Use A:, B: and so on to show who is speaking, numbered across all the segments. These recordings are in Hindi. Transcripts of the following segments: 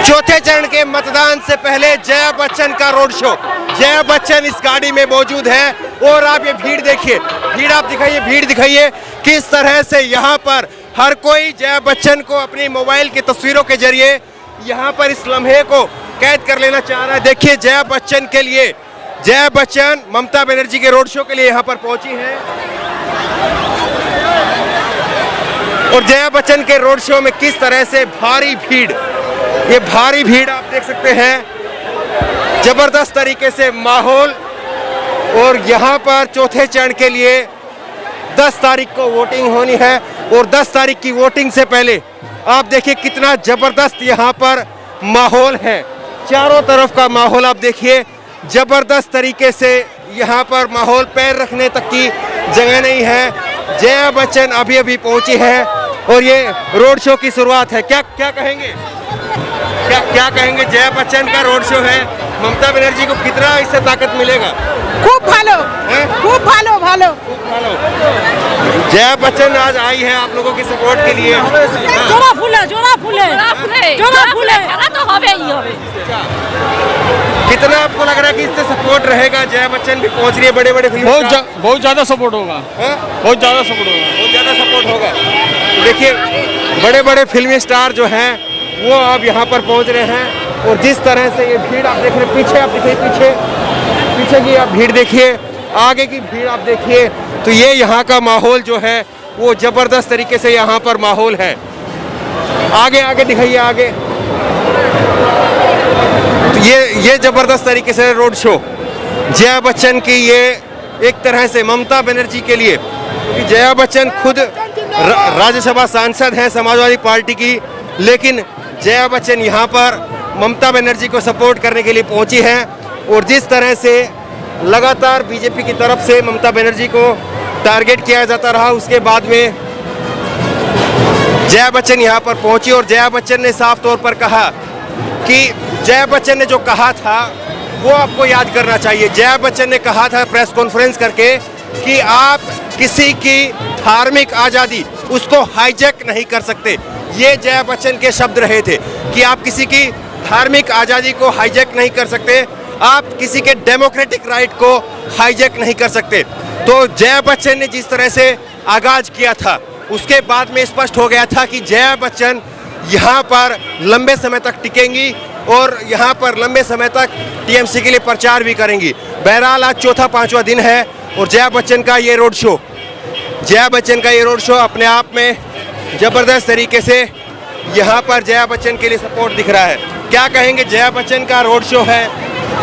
A: चौथे चरण के मतदान से पहले जया बच्चन का रोड शो। जया बच्चन इस गाड़ी में मौजूद है और आप ये भीड़ देखिए, भीड़ आप दिखाइए, भीड़ दिखाइए किस तरह से यहाँ पर हर कोई जया बच्चन को अपनी मोबाइल की तस्वीरों के जरिए यहाँ पर इस लम्हे को कैद कर लेना चाह रहा है। देखिए जया बच्चन के लिए, जया बच्चन ममता बनर्जी के रोड शो के लिए यहाँ पर पहुंची हैं और जया बच्चन के रोड शो में किस तरह से भारी भीड़, ये भारी भीड़ आप देख सकते हैं, जबरदस्त तरीके से माहौल। और यहाँ पर चौथे चरण के लिए 10 तारीख को वोटिंग होनी है और 10 तारीख की वोटिंग से पहले आप देखिए कितना जबरदस्त यहाँ पर माहौल है। चारों तरफ का माहौल आप देखिए, जबरदस्त तरीके से यहाँ पर माहौल, पैर रखने तक की जगह नहीं है। जया बच्चन अभी अभी पहुंची है और ये रोड शो की शुरुआत है। क्या क्या कहेंगे, क्या कहेंगे? जया बच्चन का रोड शो है, ममता बनर्जी को कितना इससे ताकत मिलेगा?
B: खूब भालो, खूब भालो भालो।
A: जया बच्चन आज आई है आप लोगों की सपोर्ट के लिए।
B: जोड़ा फूले, जोड़ा फूले, जोड़ा फूले, तो होवे ही होवे।
A: कितना आपको लग रहा है कि इससे सपोर्ट रहेगा? जया बच्चन भी पहुंच रही है, बड़े बड़े फिल्म
C: बहुत ज्यादा सपोर्ट होगा, बहुत ज्यादा सपोर्ट होगा,
A: बहुत ज्यादा सपोर्ट होगा। देखिए बड़े बड़े फिल्मी स्टार जो हैं वो अब यहाँ पर पहुँच रहे हैं और जिस तरह से ये भीड़ आप देख रहे हैं, पीछे आप देखिए, पीछे की आप भीड़ देखिए, आगे की भीड़ आप देखिए, तो ये यहाँ का माहौल जो है वो जबरदस्त तरीके से यहाँ पर माहौल है। आगे आगे दिखाइए, आगे। तो ये जबरदस्त तरीके से रोड शो जया बच्चन की, ये एक तरह से ममता बनर्जी के लिए, क्योंकि जया बच्चन खुद राज्यसभा सांसद हैं समाजवादी पार्टी की, लेकिन जया बच्चन यहाँ पर ममता बनर्जी को सपोर्ट करने के लिए पहुंची हैं और जिस तरह से लगातार बीजेपी की तरफ से ममता बनर्जी को टारगेट किया जाता रहा, उसके बाद में जया बच्चन यहाँ पर पहुंची और जया बच्चन ने साफ तौर पर कहा कि जया बच्चन ने जो कहा था वो आपको याद करना चाहिए। जया बच्चन ने कहा था प्रेस कॉन्फ्रेंस करके कि आप किसी की धार्मिक आज़ादी उसको हाईजैक नहीं कर सकते। ये जया बच्चन के शब्द रहे थे कि आप किसी की धार्मिक आज़ादी को हाईजैक नहीं कर सकते, आप किसी के डेमोक्रेटिक राइट को हाईजैक नहीं कर सकते। तो जया बच्चन ने जिस तरह से आगाज किया था उसके बाद में स्पष्ट हो गया था कि जया बच्चन यहाँ पर लंबे समय तक टिकेंगी और यहाँ पर लंबे समय तक टीएमसी के लिए प्रचार भी करेंगी। बहरहाल आज चौथा पांचवा दिन है और जया बच्चन का ये रोड शो, जया बच्चन का ये रोड शो अपने आप में जबरदस्त तरीके से यहाँ पर जया बच्चन के लिए सपोर्ट दिख रहा है। क्या कहेंगे? जया बच्चन का रोड शो है,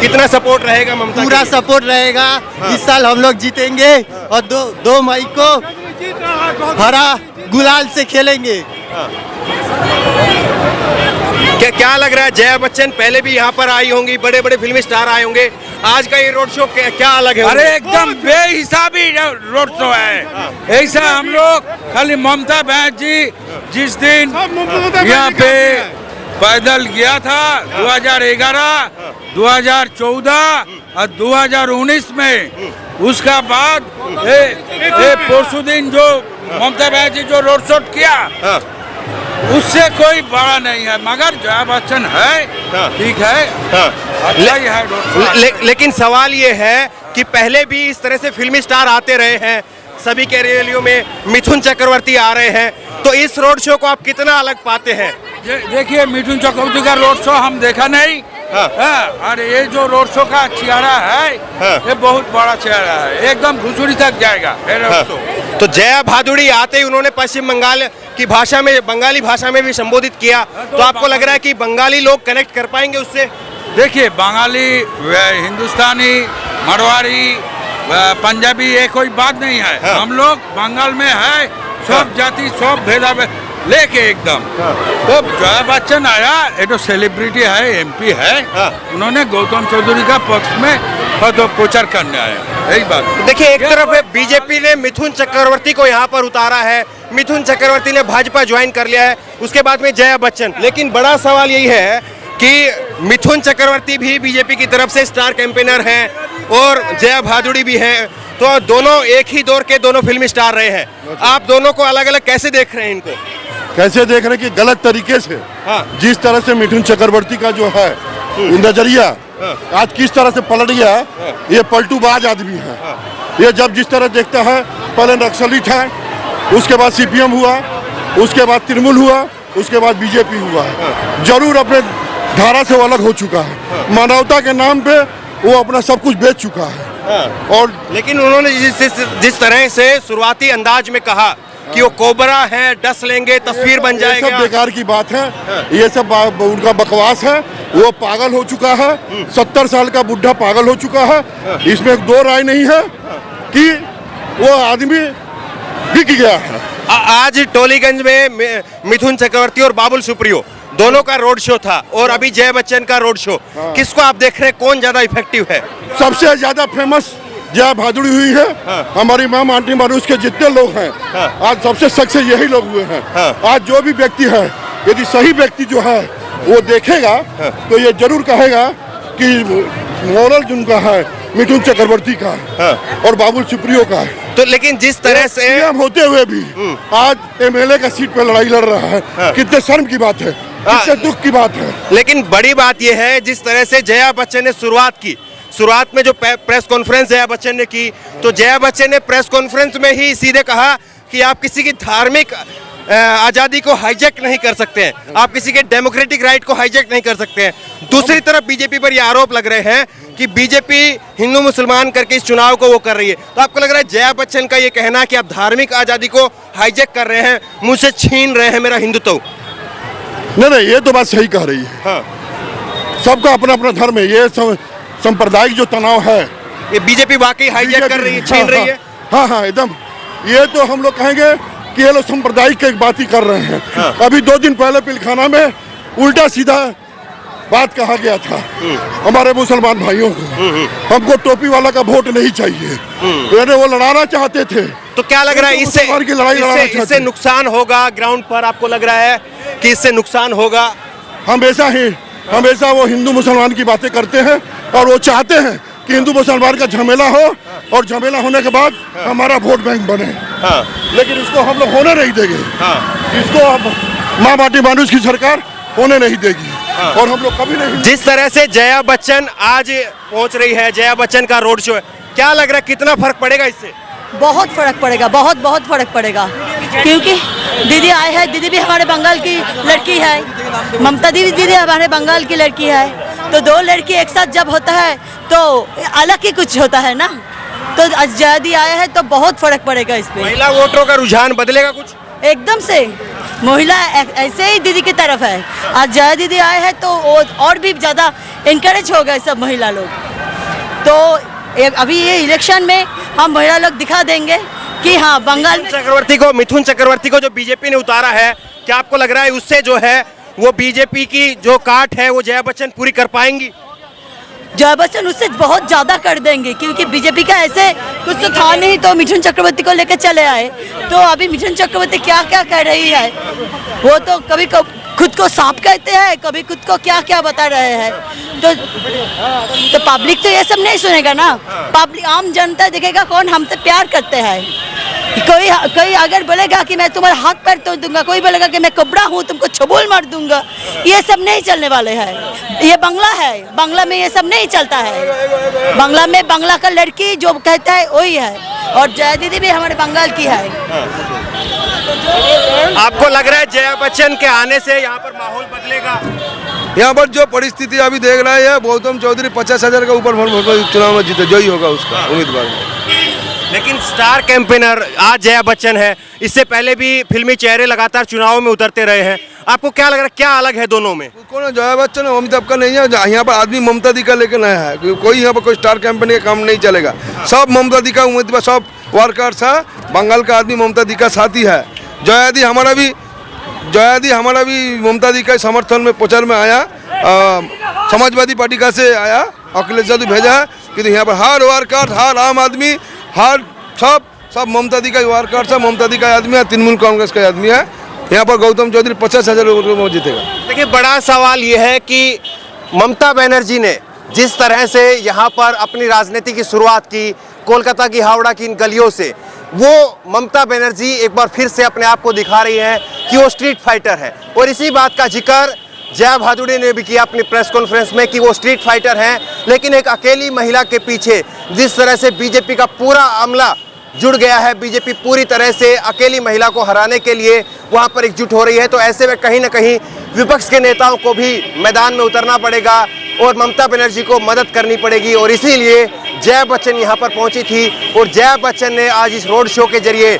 A: कितना सपोर्ट रहेगा ममता?
D: पूरा सपोर्ट रहेगा। हाँ। इस साल हम लोग जीतेंगे और 2 मई को हरा गुलाल से खेलेंगे।
A: हाँ। क्या लग रहा है? जया बच्चन पहले भी यहाँ पर आई होंगी, बड़े बड़े फिल्मी स्टार आए होंगे, आज का ये रोड शो क्या अलग है?
C: अरे एकदम बेहिसाबी रोड शो है। ऐसा हम लोग खाली ममता बनर्जी जिस दिन यहाँ पे पैदल गया था 2011, 2014 और 2019 में, उसका बाद परसों दिन जो ममता बनर्जी जो रोड शो किया उससे कोई बड़ा नहीं है, मगर जया बच्चन है, ठीक है, अच्छा ही है रोड शो।
A: लेकिन सवाल ये है कि पहले भी इस तरह से फिल्मी स्टार आते रहे हैं, सभी के रैलियों में मिथुन चक्रवर्ती आ रहे हैं, तो इस रोड शो को आप कितना अलग पाते हैं?
C: देखिए मिथुन चक्रवर्ती का रोड शो हम देखा नहीं। और ये जो रोड शो का चेहरा है ये बहुत बड़ा चेहरा है, एकदम घुसुरी तक जाएगा।
A: तो जया भादुड़ी आते ही उन्होंने पश्चिम बंगाल की भाषा में, बंगाली भाषा में भी संबोधित किया, तो आपको लग रहा है कि बंगाली लोग कनेक्ट कर पाएंगे उससे?
C: देखिए बंगाली, हिंदुस्तानी, मरवाड़ी, पंजाबी ये कोई बात नहीं है। हम लोग बंगाल में है, सब जाति सब भेदा लेके एकदम। तो जया बच्चन आया, ये तो सेलिब्रिटी है, एमपी है, उन्होंने गौतम चौधरी का पक्ष में तो प्रचार करने आया, यही बात।
A: देखिए एक तरफ बीजेपी ने मिथुन चक्रवर्ती को यहाँ पर उतारा है, मिथुन चक्रवर्ती ने भाजपा ज्वाइन कर लिया है, उसके बाद में जया बच्चन। लेकिन बड़ा सवाल यही है कि मिथुन चक्रवर्ती भी बीजेपी की तरफ से स्टार कैंपेनर हैं और जया भादुड़ी भी हैं, तो दोनों एक ही दौर के दोनों फिल्मी स्टार रहे हैं। आप दोनों को अलग अलग कैसे देख रहे हैं इनको?
E: कैसे देख रहे हैं कि गलत तरीके से
A: हाँ।
E: जिस तरह से मिथुन चक्रवर्ती का जो है नजरिया आज किस तरह से पलट गया, ये पलटूबाज आदमी है। ये जब जिस तरह देखता है, पहले नक्सली था, उसके बाद सीपीएम हुआ, उसके बाद तृणमूल हुआ, उसके बाद बीजेपी हुआ। जरूर अपने धारा से वो अलग हो चुका है। मानवता के नाम पे वो अपना सब कुछ बेच चुका है। और
A: लेकिन उन्होंने जिस तरह से शुरुआती अंदाज में कहा कि वो कोबरा है, डस लेंगे, तस्वीर बन
E: ये
A: जाएगा,
E: सब बेकार की बात है। ये सब उनका बकवास है। वो पागल हो चुका है। 70 साल का बुढ़ा पागल हो चुका है। इसमें दो राय नहीं है कि वो आदमी बिक गया है।
A: आज टोलीगंज में मिथुन चक्रवर्ती और बाबुल सुप्रियो दोनों का रोड शो था और अभी जय बच्चन का रोड शो। किसको आप देख रहे हैं, कौन ज्यादा इफेक्टिव है?
E: सबसे ज्यादा फेमस जया भादुड़ी हुई है। हमारी माम आंटी मारूस के जितने लोग हैं, आज सबसे सक्सेस यही लोग हुए हैं। आज जो भी व्यक्ति है, यदि सही व्यक्ति जो है वो देखेगा तो ये जरूर कहेगा कि मोरल जिनका है मिथुन चक्रवर्ती का और बाबुल सुप्रियो का है।
A: तो लेकिन जिस तरह से
E: सीएम होते हुए भी आज एमएलए का सीट पे लड़ाई लड़ रहा है, कितने शर्म की बात है, कितने दुख की बात है।
A: लेकिन बड़ी बात यह है जिस तरह से जया बच्चन ने शुरुआत की, शुरुआत में जो प्रेस कॉन्फ्रेंस जया बच्चन ने की, तो जया बच्चन ने प्रेस कॉन्फ्रेंस में ही सीधे कहा कि आप किसी की धार्मिक आज़ादी को हाईजैक नहीं कर सकते हैं, आप किसी के डेमोक्रेटिक राइट को हाईजैक नहीं कर सकते हैं। दूसरी तरफ बीजेपी पर यह आरोप लग रहे हैं कि बीजेपी हिंदू मुसलमान करके इस चुनाव को वो कर रही है। तो आपको लग रहा है जया बच्चन का ये कहना कि आप धार्मिक आज़ादी को हाईजैक कर रहे हैं, मुझसे छीन रहे हैं मेरा हिंदुत्व?
E: नहीं, ये तो बात सही कह रही है। सबका अपना अपना धर्म है। ये सांप्रदायिक जो तनाव है,
A: ये बीजेपी वाकई हाईजैक कर रही है, छीन रही है।
E: हाँ, एकदम। ये तो हम लोग कहेंगे कि ये लोग सांप्रदायिक की बात ही कर रहे हैं। अभी 2 दिन पहले पिलखाना में उल्टा सीधा बात कहा गया था हमारे मुसलमान भाइयों को, हमको टोपी वाला का वोट नहीं चाहिए। यानी वो लड़ाना चाहते थे।
A: तो क्या लग रहा है इससे नुकसान होगा ग्राउंड पर? आपको लग रहा है कि इससे नुकसान होगा?
E: हमेशा वो हिंदू मुसलमान की बातें करते हैं और वो चाहते हैं कि हिंदू मुसलमान का झमेला हो और झमेला होने के बाद हमारा वोट बैंक बने। लेकिन इसको हम लोग होने नहीं देंगे। इसको माँ बाटी मानुष की सरकार होने नहीं देगी और हम लोग कभी नहीं।
A: जिस तरह से जया बच्चन आज पहुंच रही है, जया बच्चन का रोड शो है, क्या लग रहा है कितना फर्क पड़ेगा इससे?
B: बहुत फर्क पड़ेगा, बहुत बहुत फर्क पड़ेगा। क्योंकि दीदी आए हैं, दीदी भी हमारे बंगाल की लड़की है, ममता दीदी हमारे बंगाल की लड़की है। तो 2 लड़की एक साथ जब होता है तो अलग ही कुछ होता है ना। तो आज जया दी आया है तो बहुत फर्क पड़ेगा इस पे।
A: महिला वोटरों का रुझान बदलेगा कुछ?
B: एकदम से महिला ऐसे ही दीदी की तरफ है। आज जया दीदी आए हैं तो और भी ज़्यादा इनकरेज हो गए सब महिला लोग। तो अभी ये इलेक्शन में हम महिला लोग दिखा देंगे कि हाँ बंगाल में
A: मिथुन चक्रवर्ती को जो बीजेपी ने उतारा है, क्या आपको लग रहा है उससे जो है वो बीजेपी की जो काट है वो जया बच्चन पूरी कर पाएंगी?
B: जया बच्चन उससे बहुत ज़्यादा कर देंगे, क्योंकि बीजेपी का ऐसे कुछ तो था नहीं तो मिथुन चक्रवर्ती को लेकर चले आए। तो अभी मिथुन चक्रवर्ती क्या क्या कर रही है, वो तो कभी खुद को सांप कहते हैं, कभी खुद को क्या क्या बता रहे हैं। तो पब्लिक तो ये सब नहीं सुनेगा ना। पब्लिक आम जनता देखेगा कौन हमसे प्यार करते हैं। कोई अगर बोलेगा कि मैं तुम्हारा हाथ पैर तोड़ दूंगा, कोई बोलेगा कि मैं कबड़ा हूँ तुमको छबोल मार दूंगा, ये सब नहीं चलने वाले हैं। ये बांग्ला है, बांग्ला में ये सब नहीं चलता है। बांग्ला में बांग्ला का लड़की जो कहता है वही है, और जया दीदी भी हमारे बंगाल की है।
A: आपको लग रहा है जया बच्चन के आने से यहाँ पर माहौल बदलेगा?
C: यहाँ पर जो परिस्थिति अभी देख रहे हैं, गौतम चौधरी 50,000 के ऊपर चुनाव में जीते, जो ही होगा उसका उम्मीदवार।
A: लेकिन स्टार कैंपेनर आज जया बच्चन है, इससे पहले भी फिल्मी चेहरे लगातार चुनाव में उतरते रहे हैं। आपको क्या लग रहा है, क्या अलग है दोनों में?
C: कौन जया बच्चन है, अमिताभ का नहीं है। यहाँ पर आदमी ममता दी का लेकर नया है, कोई यहाँ पर कोई स्टार कैंपेन का काम नहीं चलेगा। सब ममता दी का उम्मीदवार, सब वर्कर्स है। बंगाल का आदमी ममता दी का साथी है। जया दी हमारा भी ममता दी का समर्थन में प्रचार में आया। समाजवादी पार्टी का से आया, अखिलेश यादव भेजा है। कि यहाँ पर हर वर्कर, हर आम आदमी, हर सब ममता दी का वर्कर्स है, ममता दी का आदमी है, तृणमूल कांग्रेस का आदमी है। यहाँ पर गौतम चौधरी 50,000 वोटों में जीतेगा।
A: देखिए, बड़ा सवाल ये है कि ममता बनर्जी ने जिस तरह से यहाँ पर अपनी राजनीति की शुरुआत की, कोलकाता की हावड़ा की इन गलियों से, वो ममता बनर्जी एक बार फिर से अपने आप को दिखा रही है कि वो स्ट्रीट फाइटर है। और इसी बात का जिक्र जया भादुड़ी ने भी किया अपनी प्रेस कॉन्फ्रेंस में कि वो स्ट्रीट फाइटर हैं, लेकिन एक अकेली महिला के पीछे जिस तरह से बीजेपी का पूरा अमला जुड़ गया है, बीजेपी पूरी तरह से अकेली महिला को हराने के लिए वहां पर एकजुट हो रही है। तो ऐसे में कहीं ना कहीं विपक्ष के नेताओं को भी मैदान में उतरना पड़ेगा और ममता बनर्जी को मदद करनी पड़ेगी। और इसीलिए जया बच्चन यहां पर पहुंची थी और जया बच्चन ने आज इस रोड शो के जरिए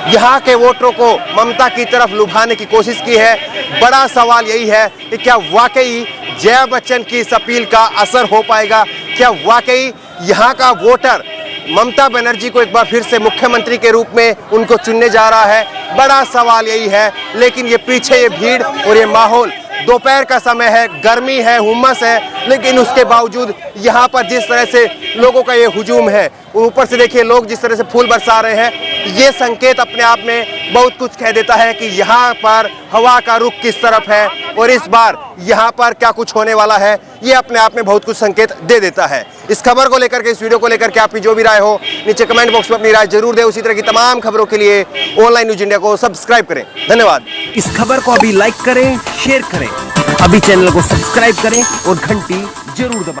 A: यहाँ के वोटरों को ममता की तरफ लुभाने की कोशिश की है। बड़ा सवाल यही है कि क्या वाकई जया बच्चन की इस अपील का असर हो पाएगा, क्या वाकई यहाँ का वोटर ममता बनर्जी को एक बार फिर से मुख्यमंत्री के रूप में उनको चुनने जा रहा है। बड़ा सवाल यही है। लेकिन ये पीछे ये भीड़ और ये माहौल, दोपहर का समय है, गर्मी है, हुम्मस है, लेकिन उसके बावजूद यहाँ पर जिस तरह से लोगों का ये हुजूम है, ऊपर से देखिए लोग जिस तरह से फूल बरसा रहे हैं, ये संकेत अपने आप में बहुत कुछ कह देता है कि यहाँ पर हवा का रुख किस तरफ है और इस बार यहाँ पर क्या कुछ होने वाला है, ये अपने आप में बहुत कुछ संकेत दे देता है। इस खबर को लेकर के, इस वीडियो को लेकर के आपकी जो भी राय हो नीचे कमेंट बॉक्स में अपनी राय जरूर दें। उसी तरह की तमाम खबरों के लिए ऑनलाइन न्यूज इंडिया को सब्सक्राइब करें। धन्यवाद।
F: इस खबर को अभी लाइक करें, शेयर करें, अभी चैनल को सब्सक्राइब करें और घंटी जरूर दबाएं।